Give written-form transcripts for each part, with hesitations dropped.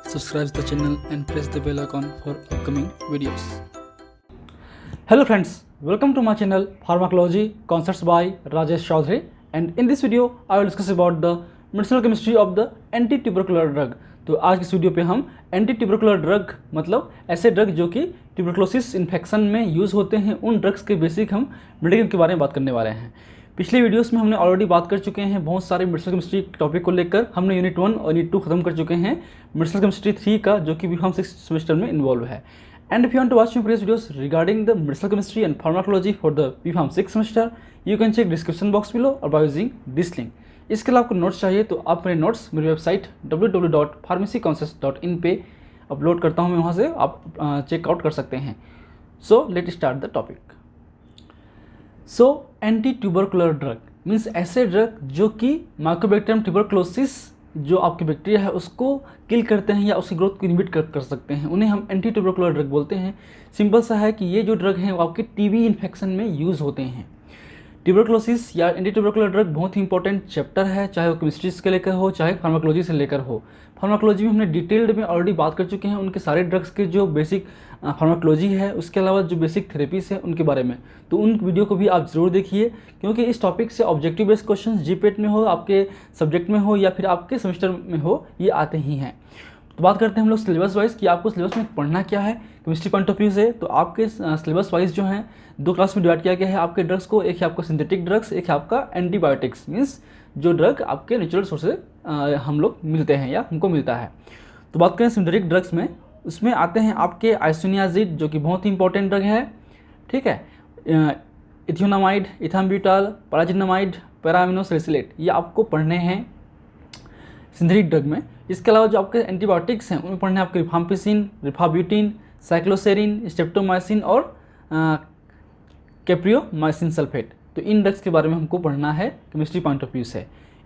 subscribe the channel and press the bell icon for upcoming videos. Hello friends, welcome to my channel Pharmacology Concepts by Rajesh Chaudhary, and in this video I will discuss about the medicinal chemistry of the anti-tubercular drug. तो आज की इस video पे हम anti tubercular drug मतलब ऐसे drug जो कि ट्यूबरकुलोसिस इन्फेक्शन में यूज़ होते हैं उन ड्रग्स के बेसिक हम मेडिसिन के बारे में बात करने वाले हैं। पिछले वीडियोस में हमने ऑलरेडी बात कर चुके हैं बहुत सारे मेडिसिनल केमिस्ट्री टॉपिक को लेकर। हमने यूनिट 1 और यूनिट 2 खत्म कर चुके हैं मेडिसिनल केमिस्ट्री 3 का, जो कि बीफार्म 6 सेमेस्टर में इन्वॉल्व है। And if you want to watch my previous videos regarding the medicinal chemistry and pharmacology for the B Pharm 6 semester, you can check description box below और बाय यूजिंग दिस लिंक। इसके अलावा आपको notes चाहिए तो आप मेरे notes मेरी website www.pharmacyconcepts.in पे अपलोड करता हूँ मैं, वहाँ से आप चेकआउट कर सकते हैं। So let start the topic. So anti tubercular drug means ऐसे ड्रग जो कि माइकोबैक्टीरियम ट्यूबरकुलोसिस जो आपके बैक्टीरिया है उसको किल करते हैं या उसकी ग्रोथ को इनहिबिट कर सकते हैं, उन्हें हम एंटी ट्यूबरकुलर ड्रग बोलते हैं। सिंपल सा है कि ये जो ड्रग हैं वो आपके टीबी इन्फेक्शन में यूज़ होते हैं। ट्यूबरकुलोसिस या एंटी ट्यूबरकुलर ड्रग बहुत ही इंपॉर्टेंट चैप्टर है, चाहे वो केमिस्ट्री से लेकर हो चाहे फार्माकोलॉजी से लेकर हो। फार्माकोलॉजी में हमने डिटेल्ड में ऑलरेडी बात कर चुके हैं उनके सारे ड्रग्स के जो बेसिक फार्माकोलॉजी है, उसके अलावा जो बेसिक थेरेपीज है उनके बारे में, तो उन वीडियो को भी आप ज़रूर देखिए, क्योंकि इस टॉपिक से ऑब्जेक्टिव बेस्ड क्वेश्चन जीपेट में हो, आपके सब्जेक्ट में हो या फिर आपके सेमेस्टर में हो, ये आते ही हैं। तो बात करते हैं हम लोग सिलेबस वाइज कि आपको सिलेबस में पढ़ना क्या है केमिस्ट्री पॉइंट ऑफ व्यू से। तो आपके सिलेबस वाइज जो है 2 क्लास में डिवाइड किया गया है आपके ड्रग्स को। एक है आपका सिंथेटिक ड्रग्स, एक है आपका एंटीबायोटिक्स मीन्स जो ड्रग आपके नेचुरल सोर्स से हम लोग मिलते हैं या हमको मिलता है। तो बात करें सिंथेटिक ड्रग्स में, उसमें आते हैं आपके आइसोनियाजिड जो कि बहुत ही इंपॉर्टेंट ड्रग है, ठीक है, इथियोनामाइड, इथाम्ब्यूटाल, पैराजिनामाइड, पैरामिनोसैलिसिलेट, ये आपको पढ़ने हैं सिंथेटिक ड्रग में। इसके अलावा जो आपके एंटीबायोटिक्स हैं उनमें पढ़ने हैं आपके रिफाम्पिसिन, रिफाब्यूटिन, साइक्लोसेरिन, स्ट्रेप्टोमाइसिन और कैप्रियोमाइसिन सल्फेट। तो इन ड्रग्स के बारे में हमको पढ़ना है केमिस्ट्री पॉइंट ऑफ व्यू से।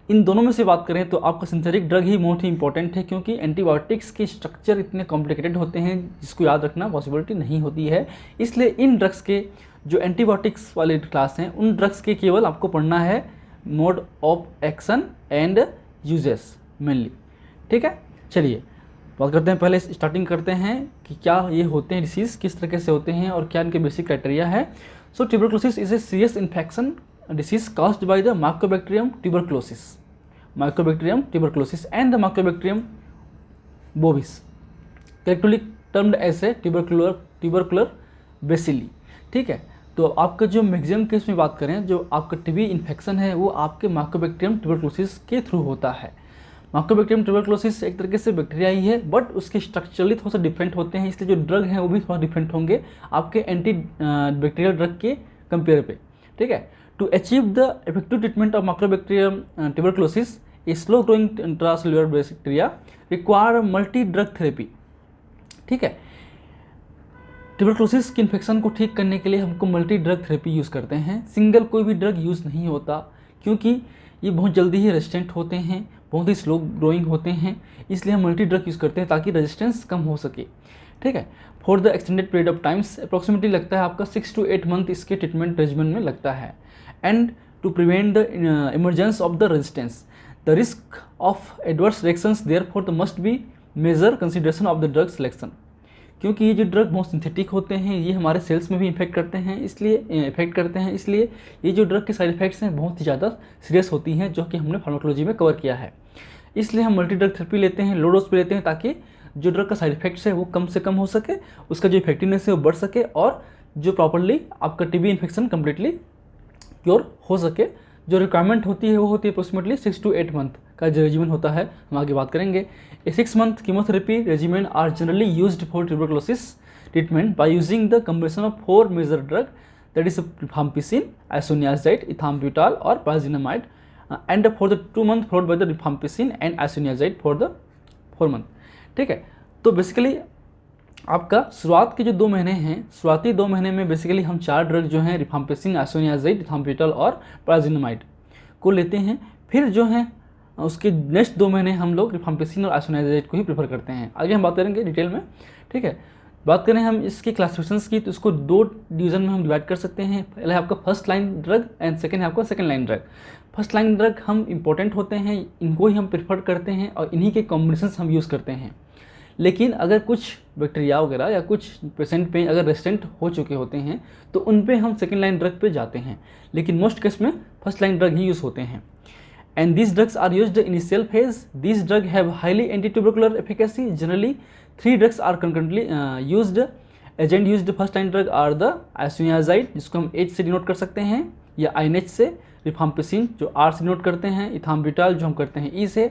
इन दोनों में से बात करें तो आपका सिंथेटिक ड्रग ही बहुत ही इंपॉर्टेंट है, क्योंकि एंटीबायोटिक्स के स्ट्रक्चर इतने कॉम्प्लिकेटेड होते हैं जिसको याद रखना पॉसिबिलिटी नहीं होती है। इसलिए इन ड्रग्स के जो एंटीबायोटिक्स वाले क्लास हैं उन ड्रग्स के केवल आपको पढ़ना है mode of action and uses mainly, ठीक है। चलिए बात करते हैं, पहले स्टार्टिंग करते हैं कि क्या ये होते हैं डिसीज़, किस तरीके से होते हैं और क्या इनके बेसिक क्राइटेरिया है। So tuberculosis is a serious infection disease caused by the Mycobacterium tuberculosis and the Mycobacterium bovis, collectively termed as a tubercular bacilli, ठीक है। तो आपका जो मैक्सिमम केस में बात करें, जो आपका टीबी इन्फेक्शन है वो आपके माइकोबैक्टीरियम ट्यूबरकुलोसिस के थ्रू होता है। माइकोबैक्टीरियम ट्यूबरकुलोसिस एक तरीके से बैक्टीरिया ही है, बट उसके स्ट्रक्चरली थोड़ा सा डिफरेंट होते हैं, इसलिए जो ड्रग हैं वो भी थोड़ा डिफरेंट होंगे आपके एंटी बैक्टीरियल ड्रग के कंपेयर पे, ठीक है। To achieve the effective treatment of Mycobacterium tuberculosis, a slow-growing intracellular bacteria require multi-drug therapy, ठीक है। ट्यूबरकुलोसिस की इन्फेक्शन को ठीक करने के लिए हमको मल्टी ड्रग थेरेपी यूज़ करते हैं। सिंगल कोई भी ड्रग यूज़ नहीं होता, क्योंकि ये बहुत जल्दी ही रेजिस्टेंट होते हैं, बहुत ही स्लो ग्रोइंग होते हैं, इसलिए हम मल्टी ड्रग यूज़ करते हैं ताकि रेजिस्टेंस कम हो सके, ठीक है। For the extended period of times approximately लगता है आपका 6 to 8 मंथ इसके ट्रीटमेंट रेजिमेंट में लगता है। And to prevent the emergence of the resistance, the risk of adverse reactions therefore the must be major consideration of the drug selection, क्योंकि ये जो ड्रग बहुत सिंथेटिक होते हैं ये हमारे सेल्स में भी इफेक्ट करते हैं, इसलिए ये जो ड्रग के साइड इफेक्ट्स हैं बहुत ही ज़्यादा सीरियस होती हैं, जो कि हमने फार्माकोलॉजी में कवर किया है। इसलिए हम मल्टी ड्रग थेरेपी लेते हैं, लो डोज पे लेते हैं, ताकि जो ड्रग का साइड इफेक्ट्स है वो कम से कम हो सके, उसका जो इफेक्टिवनेस है वो बढ़ सके और जो प्रॉपरली आपका टीबी इन्फेक्शन कम्प्लीटली क्योर हो सके। जो रिक्वायरमेंट होती है वो होती है अप्रोक्सीमेटली 6 to 8 मंथ का जो रेजिमेंट होता है, हम आगे बात करेंगे। A 6 month chemotherapy regimen are generally used for tuberculosis treatment by using the combination of 4 major drug, that is rifampicin, isoniazid, ethambutol और pyrazinamide, and for the 2 month followed by the rifampicin and isoniazid for the 4 month, ठीक है। तो basically आपका शुरुआत के जो 2 महीने हैं, शुरुआती 2 महीने में बेसिकली हम 4 ड्रग जो हैं रिफाम्पिसिन, आइसोनियाजाइड, इथाम्ब्यूटाल और पैराजिनामाइड को लेते हैं। फिर जो है उसके नेक्स्ट 2 महीने हम लोग रिफाम्पिसिन और आइसोनियाजाइड को ही प्रेफर करते हैं। आगे हम बात करेंगे डिटेल में, ठीक है। बात करें हम इसके क्लासिफिकेशंस की, तो इसको 2 डिवीजन में हम डिवाइड कर सकते हैं। पहले है आपका first line drug and second है आपका second line drug. First line drug हम इंपॉर्टेंट होते हैं, इनको ही हम प्रेफर करते हैं और इन्हीं के कॉम्बिनेशंस हम यूज़ करते हैं। लेकिन अगर कुछ बैक्टीरिया वगैरह या कुछ पेशेंट पे अगर रेजिस्टेंट हो चुके होते हैं तो उन पे हम सेकेंड लाइन ड्रग पे जाते हैं, लेकिन मोस्ट केस में फर्स्ट लाइन ड्रग ही यूज़ होते हैं। And these drugs are used in initial phase. These drugs have highly anti-tubercular efficacy. Generally, 3 drugs are concurrently used. Agent used first line drug are the isoniazid, जिसको हम H से denote कर सकते हैं, या INH से, रिफाम्पिसिन जो R से डिनोट करते हैं, इथाम्बिटाल जो हम करते हैं E से,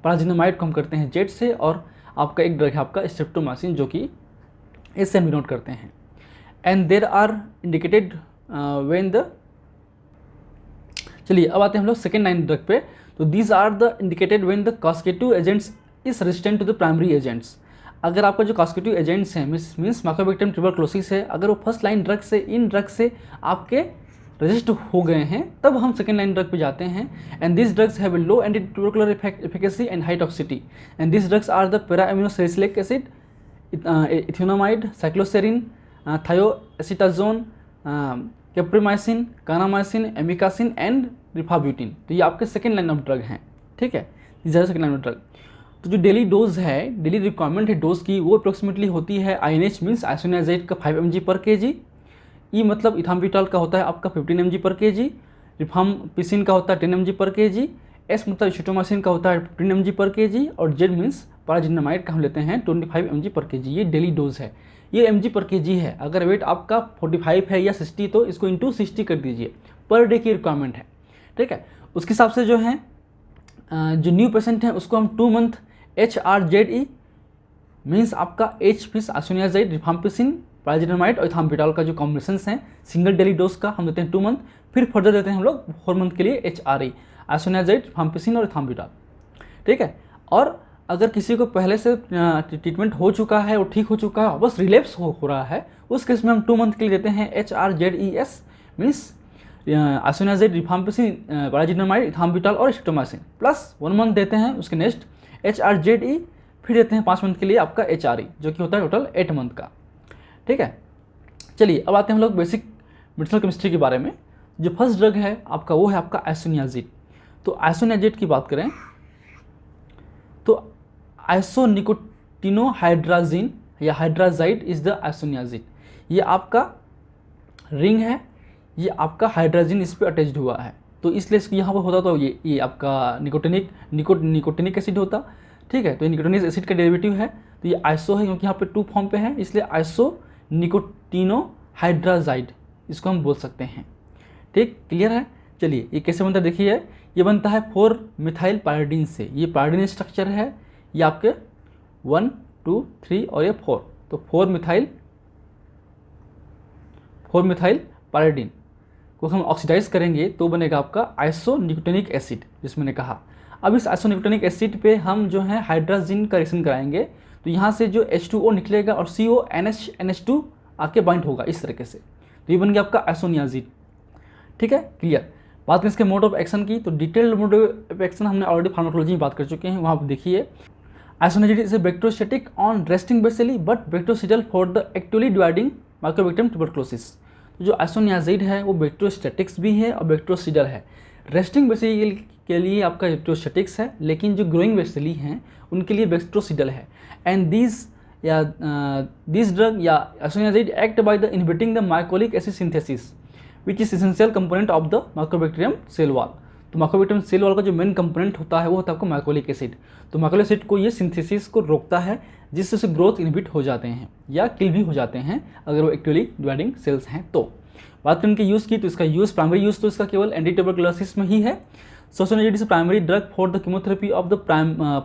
पाराजिनोमाइड को हम करते हैं Z से, और आपका एक ड्रग है आपका स्ट्रेप्टोमाइसिन जो कि S से हम डिनोट करते हैं। And there are indicated when the, चलिए अब आते हैं हम लोग सेकेंड लाइन ड्रग पे। तो these are the indicated when the causative agents is resistant to the primary agents. अगर आपका जो कॉस्केटिव एजेंट्स हैं मीन्स माइकोबैक्टीरियम ट्यूबरक्लोसिस है, अगर वो फर्स्ट लाइन ड्रग से, इन ड्रग से आपके रजिस्ट हो गए हैं, तब हम सेकेंड लाइन ड्रग पे जाते हैं। And this drugs have a low anti tubercular efficacy and high toxicity. And this drugs are the para amino salicylic acid, ethionamide, cycloserine, thioacetazone, capreomycin, kanamycin, amikacin and rifabutin. तो ये आपके second line of drug हैं, ठीक है, ये second line of drug. तो जो daily dose है, डेली रिक्वायरमेंट है डोज की, वो अप्रोक्सीमेटली होती है INH मीन्स आइसोनियाजाइड का 5 mg पर kg, ई मतलब इथाम्बिटाल का होता है आपका 15 mg पर kg, रिफाम्पिसिन का होता है 10 mg पर kg, एस मतलब स्ट्रेप्टोमाइसिन का होता है 15 mg पर kg, और जेड मीन्स पाराजिनोमाइड का हम लेते हैं 25 mg पर kg। ये डेली डोज है, ये mg पर kg है। अगर वेट आपका 45 है या 60 तो इसको इंटू 60 कर दीजिए, पर डे की रिक्वायरमेंट है, ठीक है। उसके हिसाब से जो है जो न्यू पेशेंट है उसको हम 2 मंथ HRZE मीन्स आपका H फिस आइसोनियाजाइड, रिफाम्पिसिन, पाराजिनोमाइड और इथाम्बिटाल का जो कॉम्बिनेशन हैं सिंगल डेली डोज का हम देते हैं 2 मंथ, फिर फर्दर देते हैं हम लोग 4 मंथ के लिए HRE, आइसोनियाजाइड, रिफाम्पिसिन और इथाम्बिटाल, ठीक है। और अगर किसी को पहले से ट्रीटमेंट हो चुका है, वो ठीक हो चुका है, बस रिलेप्स हो रहा है, उस केस में हम 2 मंथ के लिए देते हैं HRZES मीन्स आइसोनियाजाइड, रिफाम्पिसिन, पाराजिनोमाइड, इथाम्बिटाल और स्ट्रेप्टोमाइसिन, प्लस 1 मंथ देते हैं उसके नेक्स्ट HRZE, फिर देते हैं 5 मंथ के लिए आपका HRE जो कि होता है टोटल 8 मंथ का, ठीक है। चलिए अब आते हैं हम लोग बेसिक मेडिसिनल केमिस्ट्री के बारे में। जो फर्स्ट ड्रग है आपका वो है आपका आइसोनियाजिड। तो आइसोनियाजिड की बात करें तो आइसोनिकोटिनोहाइड्राजिन या हाइड्राजाइड इज द आइसोनियाजिड। ये आपका रिंग है, ये आपका हाइड्राजिन इस पर अटैच्ड हुआ है, तो इसलिए यहाँ पर होता तो ये आपका निकोटिनिक एसिड होता, ठीक है। तो ये निकोटिनिक एसिड का डेरिवेटिव है, तो ये आइसो है क्योंकि यहाँ पे 2 फॉर्म पे है, इसलिए आइसोनिकोटिनोहाइड्राजाइड इसको हम बोल सकते हैं, ठीक, क्लियर है। चलिए ये कैसे बनता है देखिए, ये बनता है 4 मिथाइल पायरिडीन से। ये पायरिडीन स्ट्रक्चर है, ये आपके 1 2 3 और ये 4, तो 4 मिथाइल पायरिडीन को हम ऑक्सीडाइज करेंगे तो बनेगा आपका आइसोनिकोटिनिक एसिड, जिसमें मैंने कहा। अब इस आइसोनिकोटिनिक एसिड पे हम जो है हाइड्राजिन का रिएक्शन कराएंगे, तो यहाँ से जो H2O निकलेगा और CONH2 आके बाइंड होगा इस तरीके से, तो ये बन गया आपका आइसोनियाजिड, ठीक है, क्लियर। बात करें इसके मोड ऑफ एक्शन की, तो डिटेल्ड मोड ऑफ एक्शन हमने ऑलरेडी फार्माकोलॉजी में बात कर चुके हैं, वहाँ पर देखिए। Isoniazid is a bacteriostatic on resting bacilli but bactericidal for the actively dividing mycobacterium tuberculosis. जो आइसोनियाजिड है वो बैक्टीरियोस्टैटिक्स भी है और बैक्टीरियोसिडल है। रेस्टिंग बेसिली के लिए आपका बैक्टीरियोस्टैटिक्स है, लेकिन जो ग्रोइंग बेसिली हैं उनके लिए बैक्टीरियोसिडल है। एंड दिस ड्रग या isoniazid act by the inhibiting the mycolic acid synthesis which is essential component of the mycobacterium cell wall. तो माइकोबैक्टीरियम सेल वॉल का जो मेन कंपोनेंट होता है वो होता है आपका माइकोलिक एसिड। तो माइकोलिक एसिड को ये सिंथेसिस को रोकता है, जिससे से ग्रोथ इनहिबिट हो जाते हैं या किल भी हो जाते हैं अगर वो एक्टिवली डिवाइडिंग सेल्स हैं। तो बात करें इनके यूज़ की, तो इसका यूज़ प्राइमरी यूज़ तो इसका केवल एंटी ट्यूबरकुलोसिस में ही है। Isoniazid is primary drug for the chemotherapy of the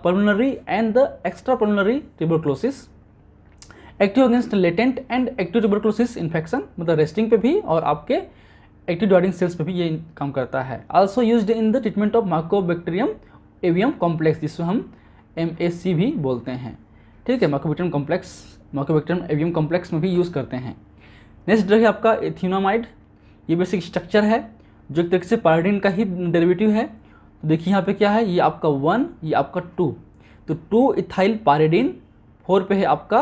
pulmonary and the extra pulmonary tuberculosis, active against latent and active tuberculosis infection, मतलब रेस्टिंग पे भी और आपके एक्टिव डिवाइडिंग सेल्स पे भी ये काम करता है। Also used in the treatment of mycobacterium avium complex, जिसको हम MAC भी बोलते हैं, ठीक है। माइकोबैक्टीरियम एवियम कॉम्प्लेक्स में भी यूज़ करते हैं। नेक्स्ट ड्रग है आपका इथेनोमाइड। ये बेसिक स्ट्रक्चर है जो एक तरीके से पायरिडीन का ही डेरिवेटिव है। तो देखिए यहाँ पे क्या है, ये आपका 1, ये आपका 2, तो 2 इथाइल पायरिडीन, 4 पे है आपका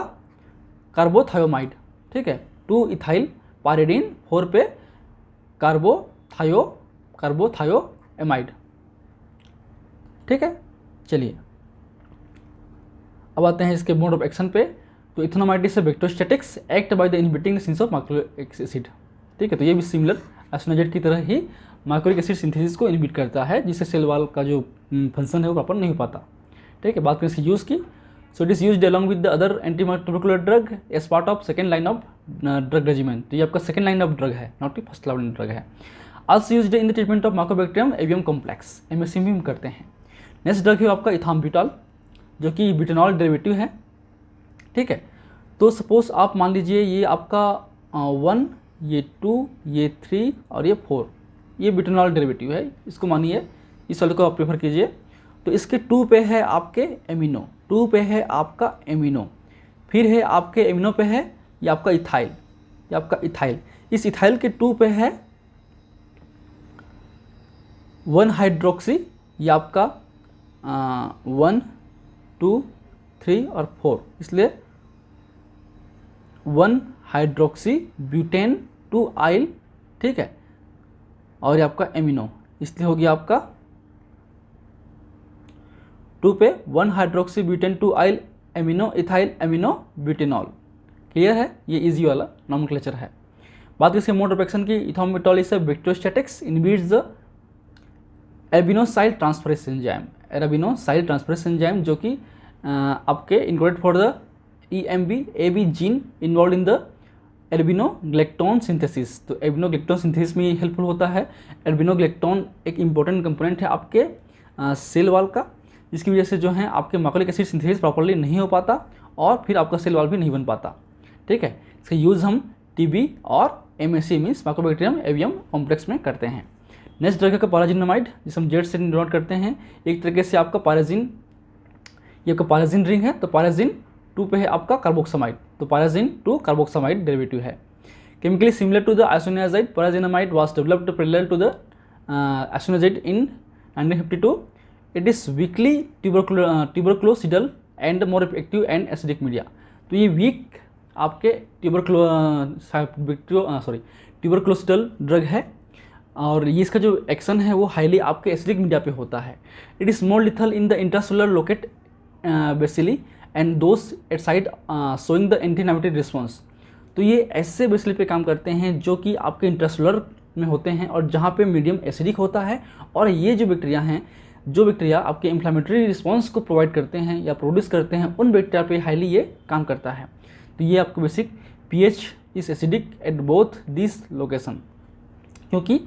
कार्बोथायोमाइड, ठीक है। 2 इथाइल पायरिडीन, 4 पे कार्बोथायोएमाइड, ठीक है। चलिए अब आते हैं इसके मोड ऑफ एक्शन पे। तो ethionamide is bacteriostatics act by the inhibiting synthesis of mycolic acid. ठीक है, तो ये भी सिमिलर एसिनोजेट की तरह ही मैक्रोलिक एसिड सिंथेसिस को इनहिबिट करता है, जिससे सेल वॉल का जो फंक्शन है वो प्रॉपर नहीं हो पाता। ठीक है, बात करें इसकी यूज़ की। So it is used along with the other anti tubercular drug as part of second line of drug regiment. तो ये आपका सेकेंड लाइन ऑफ ड्रग है, नॉट कि फर्स्ट लाइन ड्रग है। Also used in the treatment of mycobacterium avium complex, MSc में हम करते हैं। नेक्स्ट ड्रग है आपका इथाम्ब्यूटॉल, जो कि ब्यूटेनॉल डेरिवेटिव है। ठीक है, तो सपोज आप मान लीजिए ये आपका 1, ये 2, ये 3 और ये 4, ये ब्यूटेनॉल डेरिवेटिव है। इसको मानिए, इस वाले को आप प्रेफर कीजिए। तो इसके 2 पे है आपके एमिनो, 2 पे है आपका एमिनो, फिर है आपके एमिनो पे है ये आपका इथाइल, ये आपका इथाइल। इस इथाइल के 2 पे है 1 हाइड्रोक्सी, ये आपका 1, 2, 3 और 4, इसलिए 1 हाइड्रोक्सी ब्यूटेन 2 आइल। ठीक है, और ये आपका एमिनो, इसलिए हो गया आपका 2 पे 1 hydroxy butane 2 yl amino ethyl amino butanol. Clear है, ये इजी वाला नॉमेनक्लेचर है। बात इसके मोड ऑफ एक्शन की। Ethambutol is bacteriostatics inhibits the arabinosyl transferase enzyme, arabinosyl transferase enzyme, जो कि आपके encoded for the EMB-AB gene involve in the arabinogalactan synthesis. तो एल्बिनोग्लेक्टोन सिंथेसिस में हेल्पफुल होता है। एल्बिनोग्लेक्टोन एक इंपॉर्टेंट कंपोनेंट है आपके सेल वॉल का, जिसकी वजह से जो है आपके मैक्रोलिक एसिड सिंथेसिस प्रॉपर्ली नहीं हो पाता और फिर आपका सेल वॉल भी नहीं बन पाता। ठीक है, इसका यूज़ हम TB और MSc means Mycobacterium avium complex में करते हैं। नेक्स्ट ड्रग है पाराजिनामाइड, जिसे हम जेड से डिनोट करते हैं। एक तरीके से आपका पाराजिन, ये आपका पाराजिन रिंग है। तो पाराजिन 2 पे है आपका कार्बोक्सामाइड, तो पाराजिन 2 कार्बोक्सामाइड डेरिवेटिव है। Chemically similar to the isoniazid, pyrazinamide was developed parallel to the isoniazid in 1952। It is weakly tuberculocidal and more effective and acidic media. तो ये वीक आपके ट्यूबरक्लोसिडल ड्रग है और ये इसका जो एक्शन है वो हाईली आपके एसिडिक मीडिया पे होता है। It is more lethal in the intracellular locate bacilli and those at side showing the anti inflammatory response. तो ये ऐसे बेसिली पे काम करते हैं जो कि आपके इंट्रासेलुलर में होते हैं और जहाँ पे मीडियम एसिडिक होता है। और ये जो बैक्टीरिया हैं, जो बैक्टीरिया आपके इन्फ्लेमेटरी रिस्पॉन्स को प्रोवाइड करते हैं या प्रोड्यूस करते हैं, उन बैक्टीरिया पे हाईली ये काम करता है। तो ये आपको basic pH is acidic at both this location, क्योंकि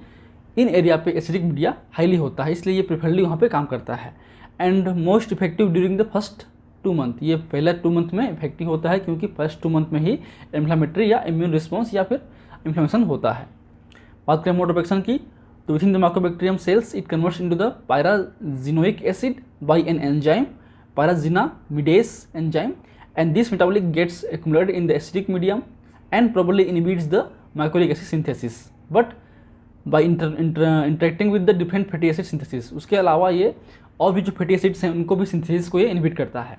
इन एरिया पे एसिडिक मीडिया हाईली होता है, इसलिए ये प्रिफरली वहाँ पे काम करता है। And most effective during the first 2 month, ये पहले 2 मंथ में इफेक्टिव होता है क्योंकि फर्स्ट 2 मंथ में ही इन्फ्लेमेटरी या इम्यून रिस्पॉन्स या फिर इन्फ्लेमेशन होता है। बात करें मोड ऑफ एक्शन की, तो within the mycobacterium cells it converts into the pyrazinoic acid by an enzyme, pyrazinamidase enzyme, and this metabolic gets accumulated in the acidic medium and probably inhibits the mycolic acid synthesis, but by interacting with the different fatty acid synthesis. उसके अलावा ये और भी जो fatty acids हैं उनको भी synthesis को ये इनहिबिट करता है।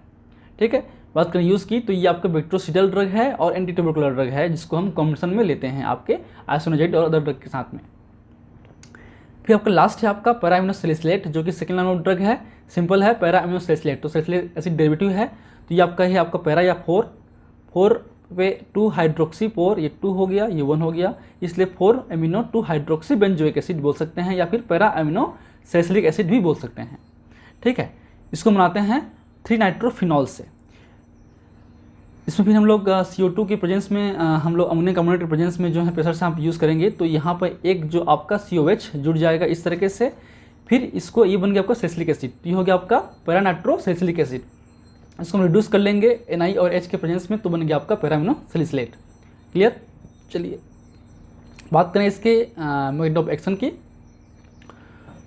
ठीक है, बात करें यूज़ की, तो ये आपका बैक्टीरियोसिडल ड्रग है और एंटी ट्यूबरकुलर ड्रग है, जिसको हम कॉम्बिनेशन में लेते हैं आपके आइसोनियाजाइड और अदर ड्रग के साथ में। फिर आपका लास्ट है आपका पैरा अमीनो सैलिसिलेट, जो कि सेकेंड लाइन ऑफ ड्रग है, सिंपल है पैरा अमीनो सैलिसिलेट। तो सैलिसिलिक एसिड डेरिवेटिव है, तो ये आपका है आपका पैरा या 4 पे 2 हाइड्रोक्सी 4, ये 2 हो गया, ये 1 हो गया, इसलिए 4 अमीनो 2 हाइड्रोक्सी बेंजोइक एसिड बोल सकते हैं या फिर पैरा अमीनो सैलिसिलिक एसिड भी बोल सकते हैं। ठीक है, इसको बनाते हैं 3 नाइट्रोफिनॉल से। इसमें फिर हम लोग CO2 की प्रेजेंस में हम लोग अमोनियम कार्बोनेट के प्रेजेंस में जो है प्रेशर से आप यूज़ करेंगे, तो यहाँ पर एक जो आपका COH जुड़ जाएगा इस तरीके से, फिर इसको ये बन गया आपका सैलिसिलिक एसिड, तो ये हो गया आपका पैरा नाइट्रो सैलिसिलिक एसिड। इसको हम रिड्यूस कर लेंगे Na और H के प्रेजेंस में, तो बन गया आपका पैरा अमीनो सैलिसिलेट। क्लियर, चलिए बात करें इसके मोड ऑफ एक्शन की।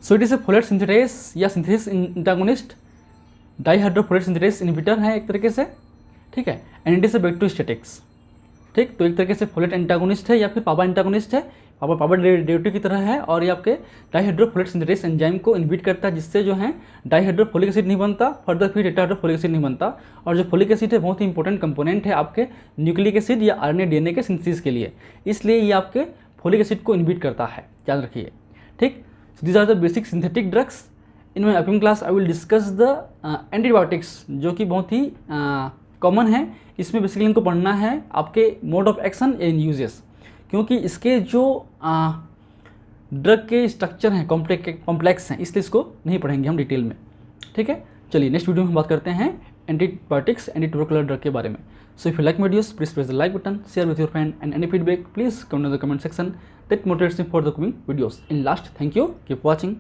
So it is a folate synthetase या सिंथेसिस इंटागोनिस्ट, डाइहाइड्रोफोलेट सिंथेटेस इनहिबिटर है एक तरीके से। ठीक है, एंड इट इज ए बैक्टीरियोस्टैटिक्स। ठीक, तो एक तरीके से फोलेट एंटागोनिस्ट है या फिर पापा एंटागोनिस्ट है, पापा डेरिवेटिव की तरह है, और ये आपके डाइहाइड्रोफोलेट सिंथेटेस एंजाइम को इनहिबिट करता है, जिससे जो है डाइहाइड्रोफोलिक एसिड नहीं बनता, फर्दर फिर टेट्राहाइड्रोफोलिक एसिड नहीं बनता। और जो फोलिक एसिड है बहुत ही इंपॉर्टेंट कंपोनेंट है आपके न्यूक्लिक एसिड या RNA DNA के सिंथेसिस के लिए, इसलिए ये आपके फोलिक एसिड को इनहिबिट करता है, याद रखिए। ठीक, these are the basic synthetic drugs in my upcoming class I will discuss the antibiotics, जो कि बहुत ही कॉमन है। इसमें बेसिकली इनको पढ़ना है आपके mode of action and uses, क्योंकि इसके जो ड्रग के स्ट्रक्चर हैं कॉम्प्लेक्स हैं, इसलिए इसको नहीं पढ़ेंगे हम डिटेल में। ठीक है, चलिए नेक्स्ट वीडियो में हम बात करते हैं एंटीबायोटिक्स एंटी ट्यूबरकुलर ड्रग के बारे में। So if you like my videos, please press the like button, share with your friend, and any feedback please comment in the comment section, that motivates me for the coming videos. In last, thank you, keep watching.